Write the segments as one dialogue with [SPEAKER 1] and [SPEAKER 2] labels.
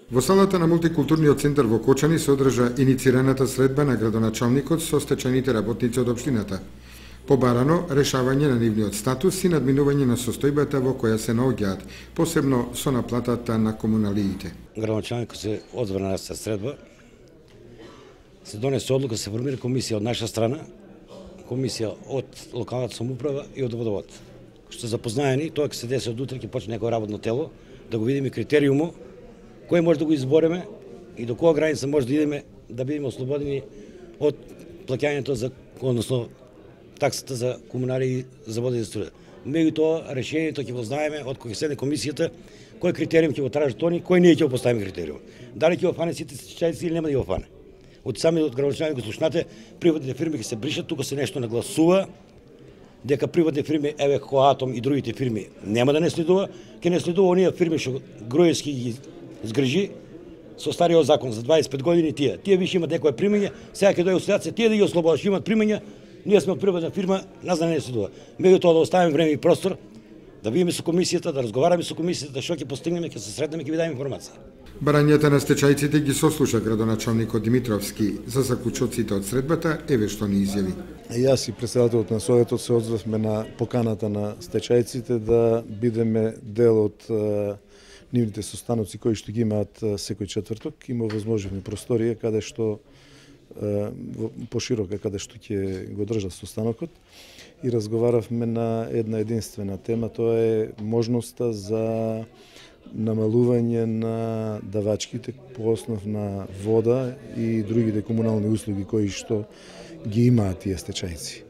[SPEAKER 1] Во салата на мултикултурниот центар во Кочани се одржа иницираната средба на градоначалникот со стечајните работници од општината. Побарано решавање на нивниот статус и надминување на состојбата во која се наоѓаат, посебно со наплатата на комуналиите.
[SPEAKER 2] Градоначалникот се одзва на нашата средба. Се донесе одлука, се формира комисија од наша страна, комисија од локалната самоуправа и од водовод. Што запознаени, тоа ќе се деси од утре, ќе почне некој работно тело, да го видиме критериуму, кој може да го избореме и до која граница може да идеме да бидеме ослободени од плаќањето за, односно таксата за комунари и за вода и за струја. Меѓутоа решението ќе го знаеме од кога ќе седне комисијата, кој критериум ќе го тражат они, кој не ќе го поставиме критериум. Дали ќе го фане сите стечајци или нема да го фане. Од самиот градоначалник го слушнате, приватните фирми ќе се бришат, тука се нешто нагласува дека приватни фирми, еве Коатом и другите фирми нема да не следува, ќе не следува оние фирми што Груевски ги згрижи со стариот закон за 25 години тие. Тие више имат некоја примање, сега ќе дојде ситуација тие да ги ослободат, имат примања, ние сме од приватна фирма, нас да не следува. Меѓутоа да оставиме време и простор, да видиме со комисијата, да разговараме со комисијата, што ќе постигнеме, ќе се сретнеме, ќе ви дадеме информација.
[SPEAKER 1] Барањата на стечајците ги сослуша градоначалникот Димитровски. За заклучоците од средбата, еве што ни изјави.
[SPEAKER 3] Јас и председателот на Советот се одзвавме на поканата на стечајците да бидеме дел од нивните состаноци кои што ги имаат секој четврток. Има возможни просторија каде што поширока каде што ќе го држат состанокот и разговаравме на една единствена тема, тоа е можноста за намалување на давачките по основ на вода и другите комунални услуги кои што ги имаат тие стечајци.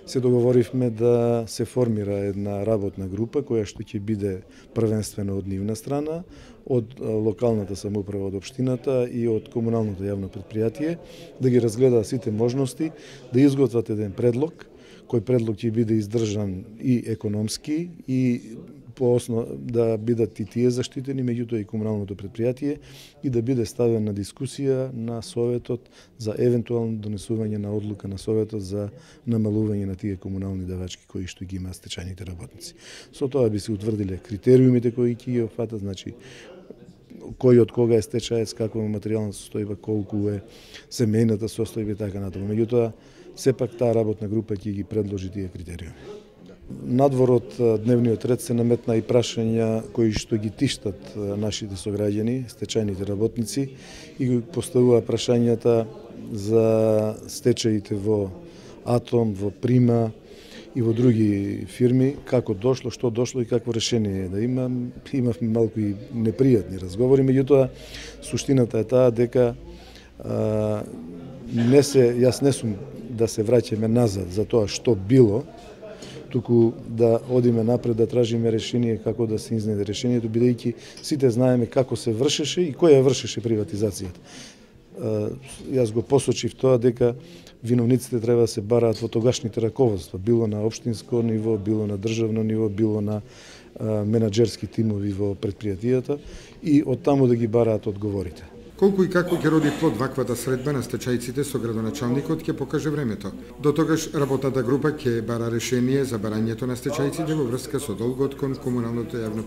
[SPEAKER 3] Се договоривме да се формира една работна група која што ќе биде првенствено од нивна страна, од локалната самоуправа од општината и од комуналното јавно предпријатие, да ги разгледаат сите можности, да изготват еден предлог, кој предлог ќе биде издржан и економски и по основ да бидат и тие заштитени, меѓутоа и комуналното предпријатие и да биде ставен на дискусија на Советот за евентуално донесување на одлука на Советот за намалување на тие комунални давачки кои што ги имаат стечајните работници. Со тоа би се утврдиле критериумите кои ќе ги опфатат, значи кој од кога е стечаец, каква е материјална состојба, колку е семејната состојба и така натаму. Меѓутоа сепак таа работна група ќе ги предложи тие критериуми. Надвор од дневниот ред се наметна и прашања кои што ги тиштат нашите сограѓани, стечајните работници, и ги поставува прашањата за стечаите во Атом, во Прима и во други фирми, како дошло, што дошло и какво решение да има. Имавме малку и непријатни разговори, меѓутоа суштината е таа дека јас не сум да се враќаме назад за тоа што било, туку да одиме напред, да тражиме решение како да се изнајде решението, бидејќи сите знаеме како се вршеше и која вршеше приватизацијата. Јас го посочив тоа дека виновниците треба да се бараат во тогашните раководства, било на општинско ниво, било на државно ниво, било на менаџерски тимови во предпријатијата и од таму да ги бараат одговорите.
[SPEAKER 1] Колку и како ќе роди плод ваквата средба на стечајците со градоначалникот ќе покаже времето. До тогаш работната група ќе бара решение за барањето на стечајците во врска со долгот кон комуналното јавно